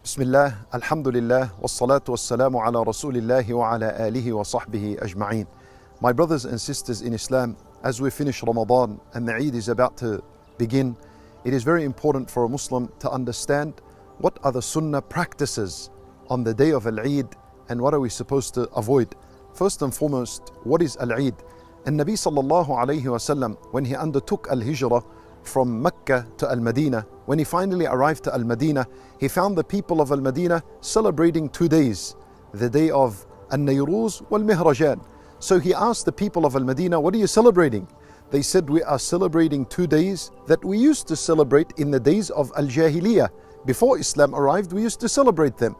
Bismillah, alhamdulillah, wassalatu wassalamu ala rasulillahi wa ala alihi wa sahbihi ajma'een. My brothers and sisters in Islam, as we finish Ramadan and the Eid is about to begin, it is very important for a Muslim to understand what are the Sunnah practices on the day of Al-Eid and what are we supposed to avoid. First and foremost, what is Al-Eid? And Nabi sallallahu alayhi wa sallam, when he undertook Al-Hijrah from Mecca to Al-Madinah, when he finally arrived to Al-Madinah, he found the people of Al-Madinah celebrating 2 days, the day of Al-Nayruz wal-Mihrajan. So he asked the people of Al-Madinah, what are you celebrating? They said, we are celebrating 2 days that we used to celebrate in the days of Al-Jahiliyyah. Before Islam arrived, we used to celebrate them.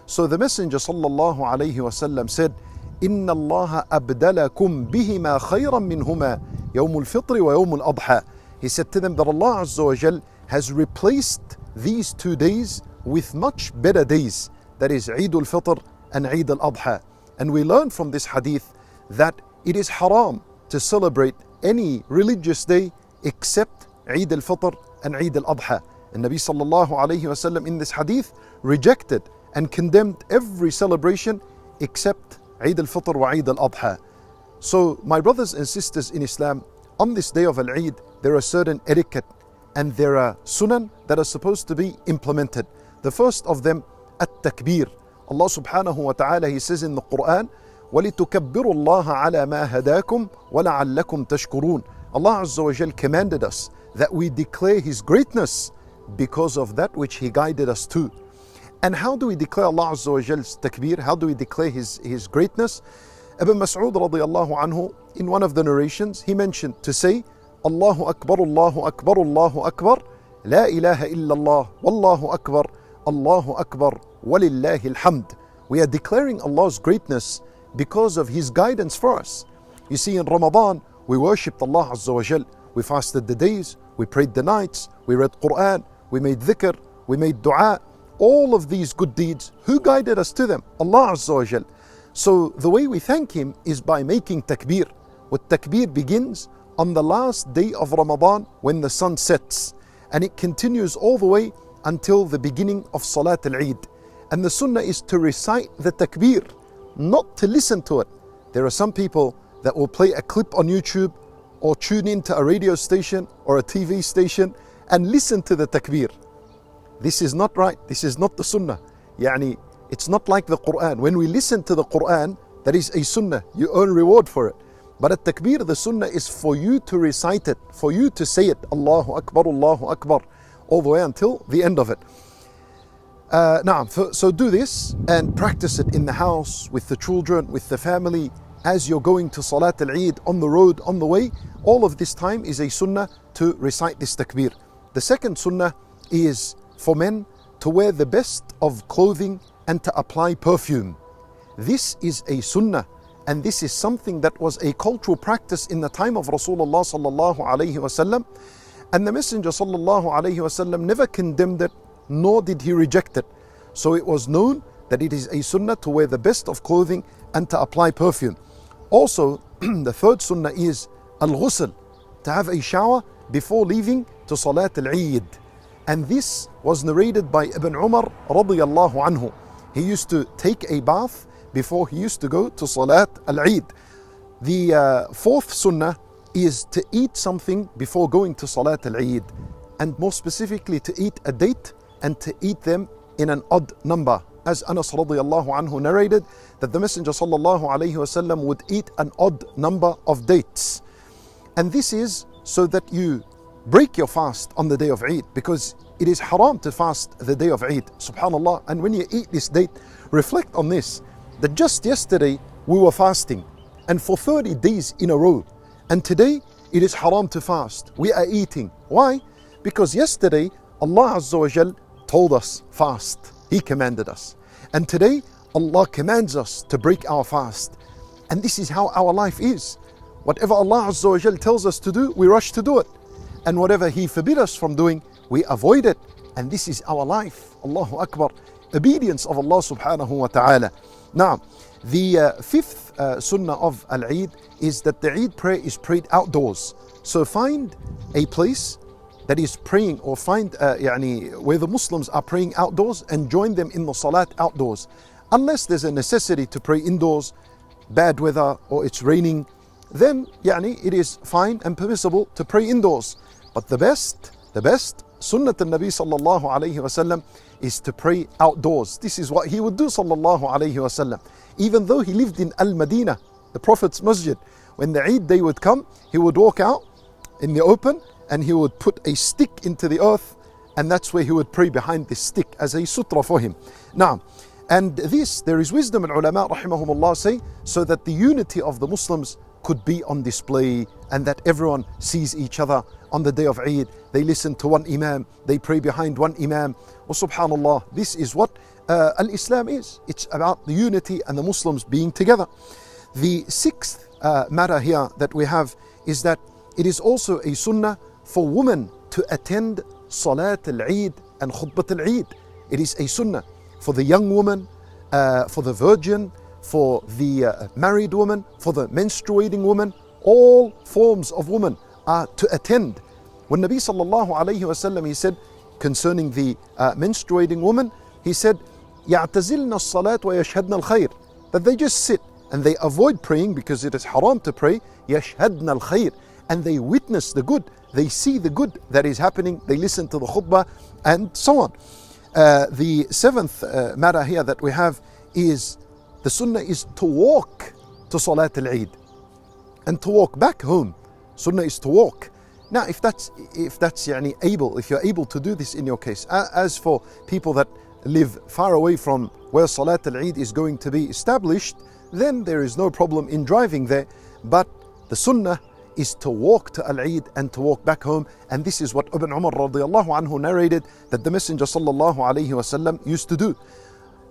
So the Messenger sallallahu alayhi wa sallam said, إِنَّ اللَّهَ أَبْدَلَكُمْ بِهِمَا خَيْرًا مِّنْهُمَا يَوْمُ الْفِطْرِ وَيَوْمُ الْأَضْحَى. He said to them that Allah Azza wa Jal has replaced these 2 days with much better days. That is Eid al-Fitr and Eid al-Adha. And we learn from this hadith that it is haram to celebrate any religious day except Eid al-Fitr and Eid al-Adha. And Nabi sallallahu alayhi wa sallam in this hadith rejected and condemned every celebration except Eid al-Fitr wa Eid al-Adha. So my brothers and sisters in Islam, on this day of Al-Eid, there are certain etiquette and there are sunan that are supposed to be implemented. The first of them, at-Takbeer. Allah subhanahu wa ta'ala, He says in the Quran, وَلِتُكَبِّرُوا اللَّهَ عَلَى مَا هَدَاكُمْ وَلَعَلَّكُمْ تَشْكُرُونَ. Allah Azza wa Jal commanded us that we declare His greatness because of that which He guided us to. And how do we declare Allah Azza wa Jal's takbeer? How do we declare His greatness? Ibn Mas'ud radiyallahu anhu, in one of the narrations, he mentioned to say, Allahu Akbar, Allahu Akbar, Allahu Akbar, La ilaha illallah, Wallahu Akbar, Allahu Akbar, Walillahi alhamd. We are declaring Allah's greatness because of His guidance for us. You see, in Ramadan, we worshipped Allah Azza wa Jal. We fasted the days, we prayed the nights, we read Quran, we made dhikr, we made dua. All of these good deeds, who guided us to them? Allah Azza wa Jal. So the way we thank Him is by making takbeer. What takbeer begins on the last day of Ramadan when the sun sets, and it continues all the way until the beginning of Salat al-Eid. And the sunnah is to recite the takbeer, not to listen to it. There are some people that will play a clip on YouTube or tune into a radio station or a TV station and listen to the takbeer. This is not right. This is not the sunnah. It's not like the Quran. When we listen to the Quran, that is a sunnah. You earn reward for it. But at takbeer, the sunnah is for you to recite it, for you to say it, Allahu Akbar, Allahu Akbar, all the way until the end of it. So do this and practice it in the house, with the children, with the family, as you're going to Salat al-Eid, on the road, on the way. All of this time is a sunnah to recite this takbeer. The second sunnah is for men to wear the best of clothing and to apply perfume. This is a sunnah, and this is something that was a cultural practice in the time of Rasulullah sallallahu alayhi wasallam, and the Messenger sallallahu alayhi wasallam never condemned it, nor did he reject it. So it was known that it is a sunnah to wear the best of clothing and to apply perfume. Also, the third sunnah is al-ghusl, to have a shower before leaving to Salat al-Eid. And this was narrated by Ibn Umar radiyallahu anhu. He used to take a bath before he used to go to Salat al-Eid. The fourth sunnah is to eat something before going to Salat al-Eid, and more specifically to eat a date and to eat them in an odd number. As Anas radiyallahu anhu narrated, that the Messenger sallallahu alayhi wasallam would eat an odd number of dates. And this is so that you break your fast on the day of Eid, because it is haram to fast the day of Eid, subhanallah. And when you eat this date, reflect on this, that just yesterday we were fasting, and for 30 days in a row, and today it is haram to fast. We are eating. Why? Because yesterday Allah Azza wa Jal told us fast. He commanded us. And today Allah commands us to break our fast. And this is how our life is. Whatever Allah Azza wa Jal tells us to do, we rush to do it. And whatever He forbid us from doing, we avoid it. And this is our life. Allahu Akbar. Obedience of Allah subhanahu wa ta'ala. Now, the fifth sunnah of Al-Eid is that the Eid prayer is prayed outdoors. So find a place that is praying, or find where the Muslims are praying outdoors and join them in the salat outdoors. Unless there's a necessity to pray indoors, bad weather or it's raining, then it is fine and permissible to pray indoors. But the best Sunnah al-Nabi sallallahu alayhi wasallam is to pray outdoors. This is what he would do sallallahu alayhi wasallam. Even though he lived in Al-Madinah, the Prophet's masjid, when the Eid day would come, he would walk out in the open and he would put a stick into the earth, and that's where he would pray behind this stick as a sutra for him. Now, and this, there is wisdom in ulama rahimahumullah say, so that the unity of the Muslims could be on display and that everyone sees each other on the day of Eid. They listen to one imam, they pray behind one imam. Well, subhanallah, this is what al-Islam is. It's about the unity and the Muslims being together. The sixth matter here that we have is that it is also a sunnah for women to attend Salat al-Eid and Khutbat al-Eid. It is a sunnah for the young woman, for the virgin, for the married woman, for the menstruating woman. All forms of women are to attend. When Nabi sallallahu alayhi wasallam, he said concerning the menstruating woman, he said, يَعْتَزِلْنَا الصَّلَاةِ وَيَشْهَدْنَا الْخَيْرِ, that they just sit and they avoid praying because it is haram to pray. يَشْهَدْنَا الْخَيْرِ, and they witness the good, they see the good that is happening, they listen to the khutbah and so on. The seventh matter here that we have is the sunnah is to walk to Salat al-Eid and to walk back home. Sunnah is to walk. Now, if that's able, if you're able to do this in your case. As for people that live far away from where Salat al-Eid is going to be established, then there is no problem in driving there. But the sunnah is to walk to Al-Eid and to walk back home. And this is what Ibn Umar radiallahu anhu narrated that the Messenger sallallahu alayhi wasallam used to do.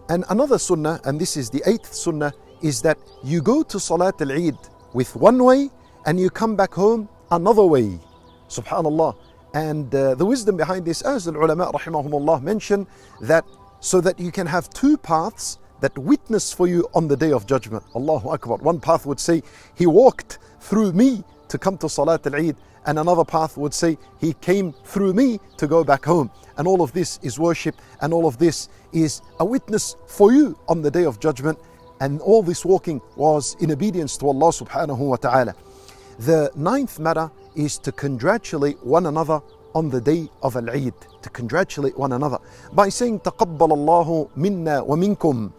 And another sunnah, and this is the eighth sunnah, is that you go to Salat al-Eid with one way and you come back home another way. Subhanallah. And the wisdom behind this, as the ulama rahimahumullah mention, that so that you can have two paths that witness for you on the day of judgment. Allahu Akbar. One path would say, he walked through me to come to Salat al-Eid, and another path would say, he came through me to go back home. And all of this is worship, and all of this is a witness for you on the day of judgment. And all this walking was in obedience to Allah subhanahu wa ta'ala. The ninth matter is to congratulate one another on the day of Al-Eid, to congratulate one another by saying تَقَبَّلَ اللَّهُ مِنَّا وَمِنْكُمْ.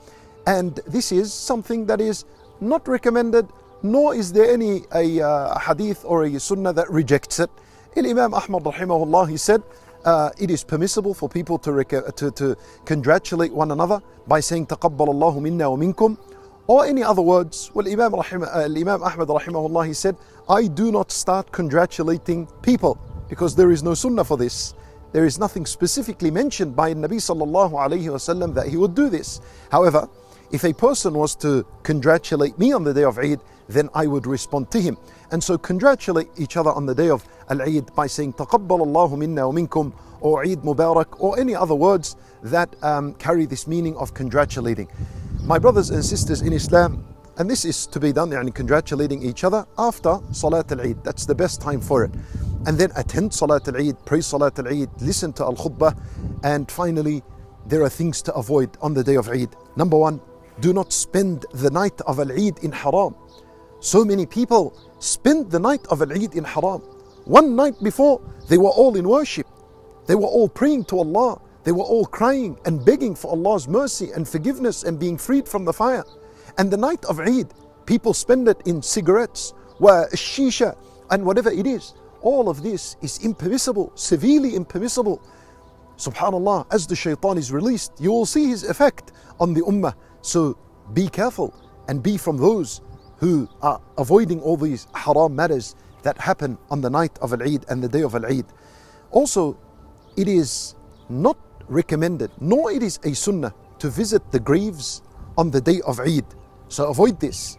And this is something that is not recommended, nor is there any a hadith or a sunnah that rejects it. Imam Ahmad rahimahullah, he said it is permissible for people to congratulate one another by saying تَقَبَّلَ اللَّهُ مِنَّا وَمِنْكُمْ, or any other words. Well, Imam Ahmad rahimahullah, he said, I do not start congratulating people because there is no sunnah for this. There is nothing specifically mentioned by Nabi sallallahu alayhi wasallam that he would do this. However, if a person was to congratulate me on the day of Eid, then I would respond to him. And so congratulate each other on the day of Al-Eid by saying تَقَبَّلَ اللَّهُ مِنَّا وَمِنْكُمْ, or Eid Mubarak, or any other words that carry this meaning of congratulating. My brothers and sisters in Islam, and this is to be done, congratulating each other after Salat al-Eid. That's the best time for it. And then attend Salat al-Eid, pray Salat al-Eid, listen to al-Khutbah. And finally, there are things to avoid on the day of Eid. Number one, do not spend the night of Al-Eid in haram. So many people spend the night of Al-Eid in haram. One night before, they were all in worship. They were all praying to Allah. They were all crying and begging for Allah's mercy and forgiveness and being freed from the fire. And the night of Eid, people spend it in cigarettes, shisha, and whatever it is. All of this is impermissible, severely impermissible. Subhanallah, as the shaitan is released, you will see his effect on the Ummah. So be careful and be from those who are avoiding all these haram matters that happen on the night of Al-Eid and the day of Al-Eid. Also, it is not recommended, nor it is a sunnah, to visit the graves on the day of Eid. So avoid this.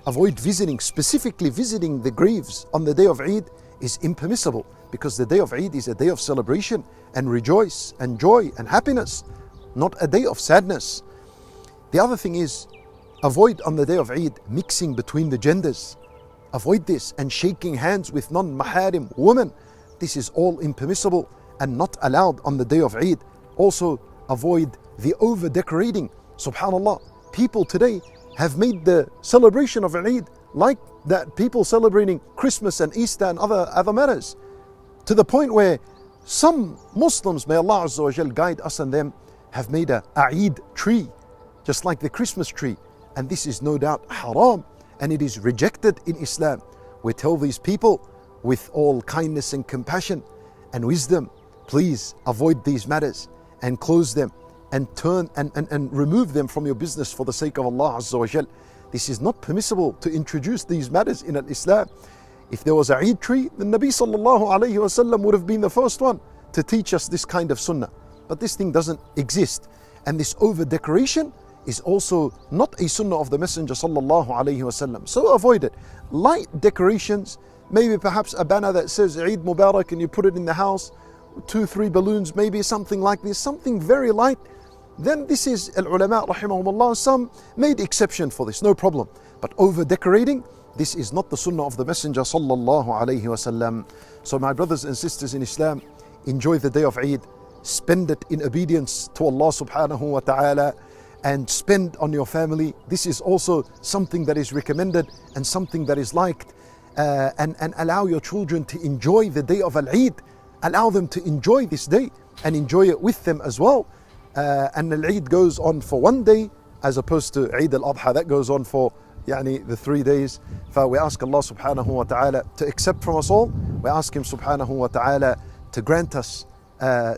Avoid visiting, specifically visiting the graves on the day of Eid is impermissible, because the day of Eid is a day of celebration and rejoice and joy and happiness, not a day of sadness. The other thing is, avoid on the day of Eid mixing between the genders. Avoid this, and shaking hands with non-maharim women. This is all impermissible and not allowed on the day of Eid. Also, avoid the over decorating. Subhanallah, people today have made the celebration of Eid like that people celebrating Christmas and Easter and other matters, to the point where some Muslims, may Allah Azza wa Jal guide us and them, have made a Eid tree, just like the Christmas tree. And this is no doubt haram, and it is rejected in Islam. We tell these people with all kindness and compassion and wisdom, please avoid these matters and close them and turn and remove them from your business for the sake of Allah Azza wa Jal. This is not permissible to introduce these matters in Islam. If there was a Eid tree, the Nabi sallallahu alayhi wa sallam would have been the first one to teach us this kind of sunnah. But this thing doesn't exist. And this over decoration is also not a sunnah of the Messenger sallallahu alayhi wa sallam. So avoid it. Light decorations, maybe perhaps a banner that says Eid Mubarak and you put it in the house, 2-3 balloons, maybe something like this, something very light. Then this is al-ulama rahimahumullah, some made exception for this, no problem. But over decorating, this is not the sunnah of the Messenger sallallahu alayhi wa sallam. So my brothers and sisters in Islam, enjoy the day of Eid, spend it in obedience to Allah subhanahu wa ta'ala, and spend on your family. This is also something that is recommended and something that is liked. And allow your children to enjoy the day of Al-Eid. Allow them to enjoy this day and enjoy it with them as well. And Al-Eid goes on for one day as opposed to Eid al-Adha that goes on for the 3 days. We ask Allah subhanahu wa ta'ala to accept from us all. We ask Him subhanahu wa ta'ala to grant us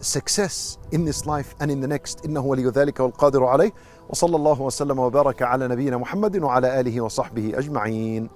success in this life and in the next. إنه ولي ذلك والقادر عليه. وصلى الله وسلم وبارك على نبينا محمد وعلى آله وصحبه أجمعين.